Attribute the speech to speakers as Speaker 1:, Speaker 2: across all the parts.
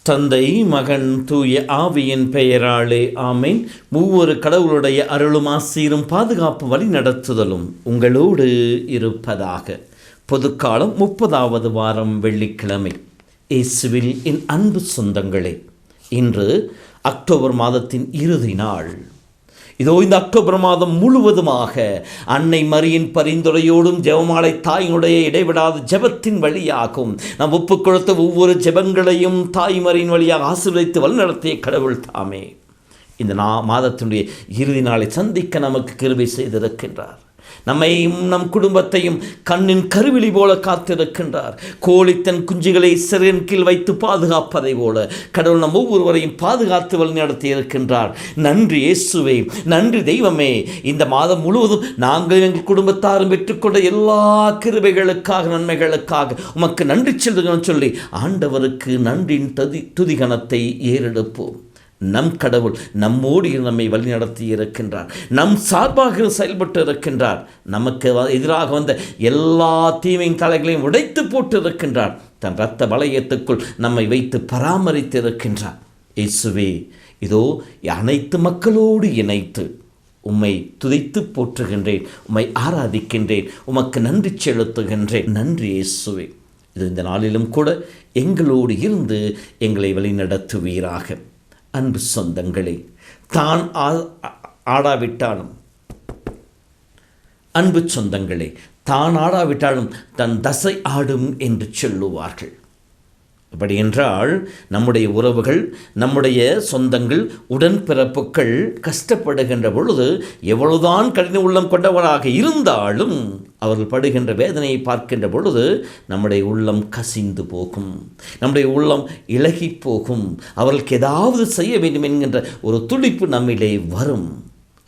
Speaker 1: தந்தை, மகன், தூய ஆவியின் பெயராலே ஆமேன். மூவொரு கடவுளுடைய அருளும் ஆசீரும் பாதுகாப்பு வழி நடத்துதலும் உங்களோடு இருப்பதாக. பொதுக்காலம் 30வது வாரம் வெள்ளிக்கிழமை. இயேசுவில் என் அன்பு சொந்தங்களே, இன்று அக்டோபர் மாதத்தின் இறுதி நாள். இதோ இந்த அக்டோபர் மாதம் முழுவதுமாக அன்னை மரியின் பரிந்துரையோடும் ஜெபமாலை தாயினுடைய இடைவிடாத ஜெபத்தின் வழியாகும் நாம் ஒப்புக் கொடுத்த ஒவ்வொரு ஜெபங்களையும் தாய்மரியின் வழியாக ஆசீர்வதித்து வழிநடத்திய கடவுள் தாமே இந்த மாதத்தினுடைய இறுதி நாளை சந்திக்க நமக்கு கிருபை செய்திருக்கின்றார். நம்மையும் நம் குடும்பத்தையும் கண்ணின் கருவிழி போல காத்திருக்கின்றார். கோழி தன் குஞ்சுகளை சிறையின் கீழ் வைத்து பாதுகாப்பதை போல கடவுள் நம் ஒவ்வொருவரையும் பாதுகாத்து வழிநடத்தி இருக்கின்றார். நன்றி இயேசுவே, நன்றி தெய்வமே. இந்த மாதம் முழுவதும் நாங்கள் எங்கள் குடும்பத்தாரும் பெற்றுக்கொண்ட எல்லா கிருபைகளுக்காக, நன்மைகளுக்காக உமக்கு நன்றி செலுத்துகிறோம் சொல்லி ஆண்டவருக்கு நன்றியின் துதிகணத்தை ஏறெடுப்போம். நம் கடவுள் நம்மோடு நம்மை வழிநடத்தி இருக்கின்றார். நம் சார்பாக செயல்பட்டு இருக்கின்றார். நமக்கு எதிராக வந்த எல்லா தீமையின் தலைகளையும் உடைத்து போட்டு இருக்கின்றார். தன் இரத்த வளையத்துக்குள் நம்மை வைத்து பராமரித்து இருக்கின்றார். இயேசுவே, இதோ அனைத்து மக்களோடு இணைத்து உம்மை துதித்து போற்றுகின்றேன், உம்மை ஆராதிக்கின்றேன், உமக்கு நன்றி செலுத்துகின்றேன். நன்றி இயேசுவே. இது இந்த நாளிலும் கூட எங்களோடு இருந்து எங்களை வழிநடத்துவீராக. அன்பு சொந்தங்களே, தான் ஆடாவிட்டாலும் அன்பு சொந்தங்களே தான் ஆடாவிட்டாலும் தன் தசை ஆடும் என்று சொல்லுவார்கள். அப்படி என்றால் நம்முடைய உறவுகள், நம்முடைய சொந்தங்கள், உடன்பிறப்புகள் கஷ்டப்படுகின்ற பொழுது எவ்வளவுதான் கடின உள்ளம் கொண்டவராக இருந்தாலும் அவர்கள் படுகின்ற வேதனையை பார்க்கின்ற பொழுது நம்முடைய உள்ளம் கசிந்து போகும், நம்முடைய உள்ளம் இளகி போகும். அவர்களுக்கு ஏதாவது செய்ய வேண்டும் என்கின்ற ஒரு துடிப்பு நம்மிலே வரும்.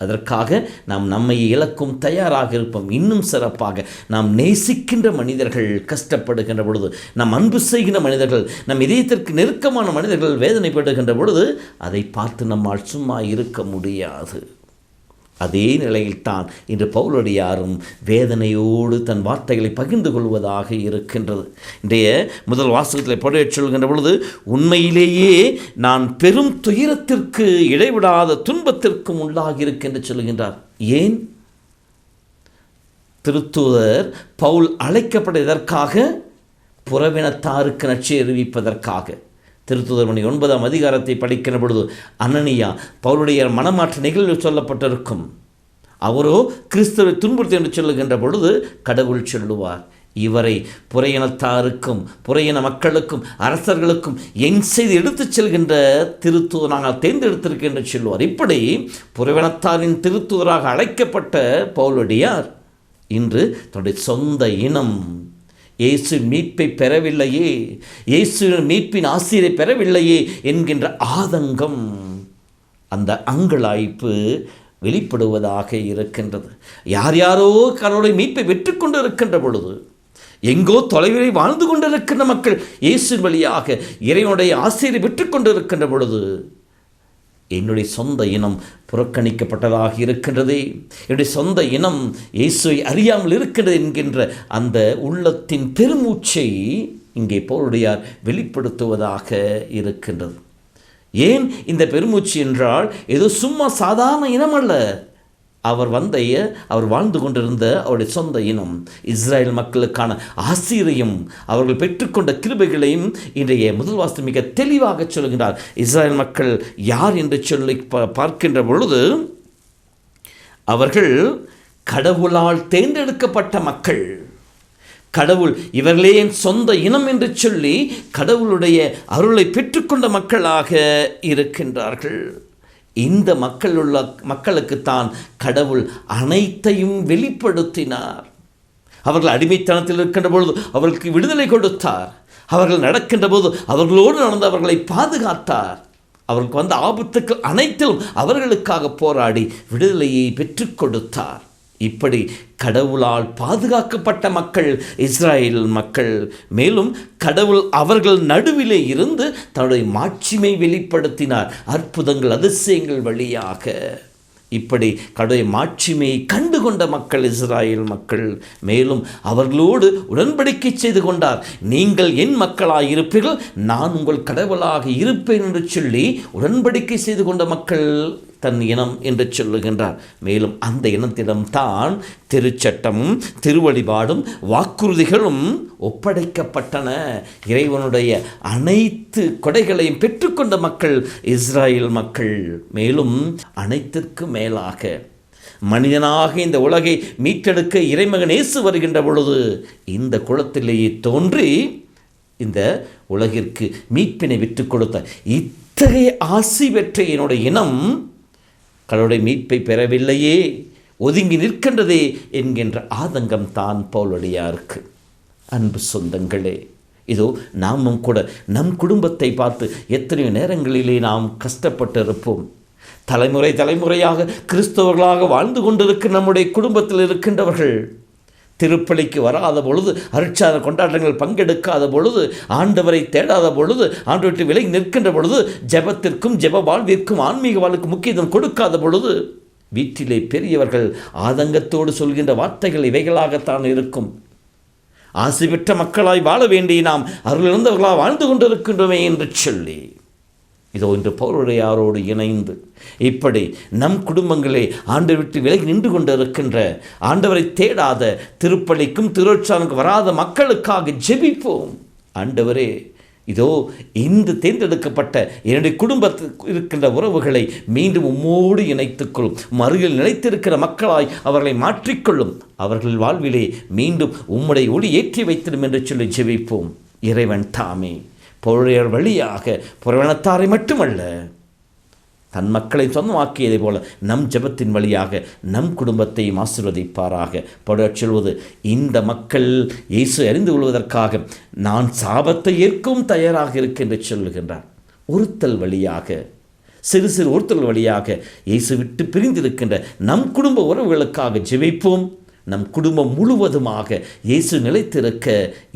Speaker 1: அதற்காக நாம் நம்மை இழக்கும் தயாராக இருப்போம். இன்னும் சிறப்பாக நாம் நேசிக்கின்ற மனிதர்கள் கஷ்டப்படுகின்ற பொழுது, நாம் அன்பு செய்கின்ற மனிதர்கள், நம் இதயத்திற்கு நெருக்கமான மனிதர்கள் வேதனைப்படுகின்ற பொழுது அதை பார்த்து நம்மால் சும்மா இருக்க முடியாது. அதே நிலையில்தான் இன்று பவுலடியாரும் வேதனையோடு தன் வார்த்தைகளை பகிர்ந்து கொள்வதாக இருக்கின்றது. இன்றைய முதல் வாசகத்தில் படையச் சொல்கின்ற பொழுது, உண்மையிலேயே நான் பெரும் துயரத்திற்கு இடைவிடாத துன்பத்திற்கும் உள்ளாகி இருக்கின்ற சொல்கின்றார். ஏன்? திருத்தூதர் பவுல் அழைக்கப்பட்டதற்காக, புறவினத்தாருக்கு நற்செய்தி அறிவிப்பதற்காக. திருத்தூதர் மணி 9ஆம் அதிகாரத்தை படிக்கிற பொழுது அனனியா பவுலுடைய மனமாற்ற நிகழ்வு சொல்லப்பட்டிருக்கும். அவரோ கிறிஸ்துவை துன்புறுத்தி என்று சொல்லுகின்ற பொழுது கடவுள் சொல்லுவார், இவரை புறையினத்தாருக்கும் புறையின மக்களுக்கும் அரசர்களுக்கும் என் செய்து எடுத்துச் செல்கின்ற திருத்தூதர் நாங்கள் தேர்ந்தெடுத்திருக்கின்ற சொல்லுவார். இப்படி புறவினத்தாரின் திருத்தூதராக அழைக்கப்பட்ட பவுலடியார் இன்று தன்னுடைய சொந்த இனம் இயேசு மீட்பை பெறவில்லையே, இயேசு மீட்பின் ஆசிரியரை பெறவில்லையே என்கின்ற ஆதங்கம், அந்த அங்கலாய்ப்பு வெளிப்படுவதாக இருக்கின்றது. யார் யாரோ கடவுளுடைய மீட்பை வெற்றுக்கொண்டு இருக்கின்ற பொழுது, எங்கோ தொலைவிலே வாழ்ந்து கொண்டிருக்கின்ற மக்கள் இயேசு வழியாக இறைவனுடைய ஆசிரியரை பெற்றுக்கொண்டு இருக்கின்ற பொழுது, என்னுடைய சொந்த இனம் புறக்கணிக்கப்பட்டதாக இருக்கின்றதே, என்னுடைய சொந்த இனம் இயேசுவை அறியாமல் இருக்கிறது என்கின்ற அந்த உள்ளத்தின் பெருமூச்சை இங்கே பவுலடியார் வெளிப்படுத்துவதாக இருக்கின்றது. ஏன் இந்த பெருமூச்சு என்றால், ஏதோ சும்மா சாதாரண இனம் அல்ல. அவர் வாழ்ந்து கொண்டிருந்த அவருடைய சொந்த இனம் இஸ்ரேல் மக்களுக்கான ஆசீரையும் அவர்கள் பெற்றுக்கொண்ட கிருபைகளையும் இன்றைய முதல் வாசகம் மிக தெளிவாக சொல்கின்றார். இஸ்ரேல் மக்கள் யார் என்று சொல்லி பார்க்கின்ற பொழுது, அவர்கள் கடவுளால் தேர்ந்தெடுக்கப்பட்ட மக்கள். கடவுள் இவர்களே என் சொந்த இனம் என்று சொல்லி கடவுளுடைய அருளை பெற்றுக்கொண்ட மக்களாக இருக்கின்றார்கள். இந்த மக்களுக்குத்தான் கடவுள் அனைத்தையும் வெளிப்படுத்தினார். அவர்கள் அடிமைத்தனத்தில் இருக்கின்ற பொழுது அவர்களுக்கு விடுதலை கொடுத்தார். அவர்கள் நடக்கின்ற போது அவர்களோடு நடந்து அவர்களை பாதுகாத்தார். அவர்களுக்கு வந்த ஆபத்துக்கள் அனைத்திலும் அவர்களுக்காக போராடி விடுதலையை பெற்றுக் கொடுத்தார். இப்படி கடவுளால் பாதுகாக்கப்பட்ட மக்கள் இஸ்ராயேல் மக்கள். மேலும் கடவுள் அவர்கள் நடுவிலே இருந்து தன்னுடைய மாட்சிமை வெளிப்படுத்தினார் அற்புதங்கள் அதிசயங்கள் வழியாக. இப்படி கடவுளை மாட்சிமையை கண்டுகொண்ட மக்கள் இஸ்ராயேல் மக்கள். மேலும் அவர்களோடு உடன்படிக்கை செய்து கொண்டார். நீங்கள் என் மக்களாக இருப்பீர்கள், நான் உங்கள் கடவுளாக இருப்பேன் என்று சொல்லி உடன்படிக்கை செய்து கொண்ட மக்கள் தன் இனம் என்று சொல்லுகின்றார். மேலும் அந்த இனத்திடம்தான் திருச்சட்டமும் திருவழிபாடும் வாக்குறுதிகளும் ஒப்படைக்கப்பட்டன. இறைவனுடைய அனைத்து கொடைகளையும் பெற்றுக்கொண்ட மக்கள் இஸ்ராயேல் மக்கள். மேலும் அனைத்திற்கும் மேலாக மனிதனாக இந்த உலகை மீட்டெடுக்க இறைமகன் இயேசு வருகின்ற பொழுது இந்த குலத்திலேயே தோன்றி இந்த உலகிற்கு மீட்பினை விட்டுக் கொடுத்த இத்தகைய ஆசி பெற்ற என்னுடைய இனம் கடவுளுடைய மீட்பை பெறவில்லையே, ஒதுங்கி நிற்கின்றதே என்கின்ற ஆதங்கம் தான் பவுலடியாருக்கு. அன்பு சொந்தங்களே, இதோ நாமும் கூட நம் குடும்பத்தை பார்த்து எத்தனையோ நேரங்களிலே நாம் கஷ்டப்பட்டு இருப்போம். தலைமுறை தலைமுறையாக கிறிஸ்தவர்களாக வாழ்ந்து கொண்டிருக்கிற நம்முடைய குடும்பத்தில் இருக்கின்றவர்கள் திருப்பலிக்கு வராத பொழுது, அருட்சாதன கொண்டாட்டங்கள் பங்கெடுக்காத பொழுது, ஆண்டவரை தேடாத பொழுது, ஆண்டவரை விலகி நிற்கின்ற பொழுது, ஜெபத்திற்கும் ஜெப வாழ்விற்கும் ஆன்மீக வாழ்வுக்கு முக்கியத்துவம் கொடுக்காத பொழுது, வீட்டிலே பெரியவர்கள் ஆதங்கத்தோடு சொல்கின்ற வார்த்தைகள் இவைகளாகத்தான் இருக்கும். ஆசி பெற்ற மக்களாய் வாழ வேண்டிய நாம் அருளிழந்தவர்களாக வாழ்ந்து கொண்டிருக்கின்றோமே என்று சொல்லி இதோ இன்று பவுலுடையாரோடு இணைந்து இப்படி நம் குடும்பங்களே ஆண்டவரை விட்டு விலகி நின்று கொண்டிருக்கின்ற, ஆண்டவரை தேடாத, திருப்பலிக்கும் திருவருட்சாதனுக்கும் வராத மக்களுக்காக ஜெபிப்போம். ஆண்டவரே, இதோ இந்த தேர்ந்தெடுக்கப்பட்ட என்னுடைய குடும்பத்தில் இருக்கின்ற உறவுகளை மீண்டும் உம்மோடு இணைத்துக்கொள்ளும். அருகில் நிலைத்திருக்கிற மக்களாய் அவர்களை மாற்றிக்கொள்ளும். அவர்கள் வாழ்விலே மீண்டும் உம்முடைய ஒளி ஏற்றி வைத்திடும் என்று சொல்லி ஜெபிப்போம். இறைவன் தாமே பவுலடியார் வழியாக புறவனத்தாரை மட்டுமல்ல, தன் மக்களை சொந்தமாக்கியதை போல நம் ஜெபத்தின் வழியாக நம் குடும்பத்தையும் ஆசீர்வதிப்பாராக. பவுலடியார் சொல்வது, இந்த மக்கள் இயேசு அறிந்து கொள்வதற்காக நான் சாபத்தை ஏற்கவும் தயாராக இருக்கேன் என்று சொல்லுகின்றார். ஒருத்தல் வழியாக, சிறு சிறு ஒருத்தல் வழியாக இயேசு விட்டு பிரிந்திருக்கின்ற நம் குடும்ப உறவுகளுக்காக ஜெபிப்போம். நம் குடும்பம் முழுவதுமாக இயேசு நிலைத்திருக்க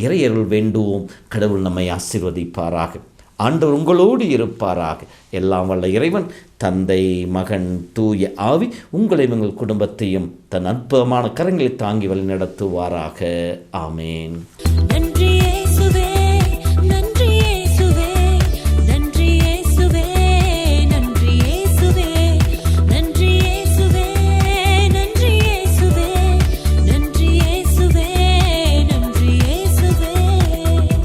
Speaker 1: இறையருள் வேண்டுவோம். கடவுள் நம்மை ஆசீர்வதிப்பாராக. ஆண்டவர் உங்களோடு இருப்பாராக. எல்லாம் வல்ல இறைவன் தந்தை, மகன், தூய ஆவி உங்களையும் உங்கள் குடும்பத்தையும் தன் அற்புதமான கரங்களை தாங்கி வழி நடத்துவாராக. ஆமேன். நன்றி.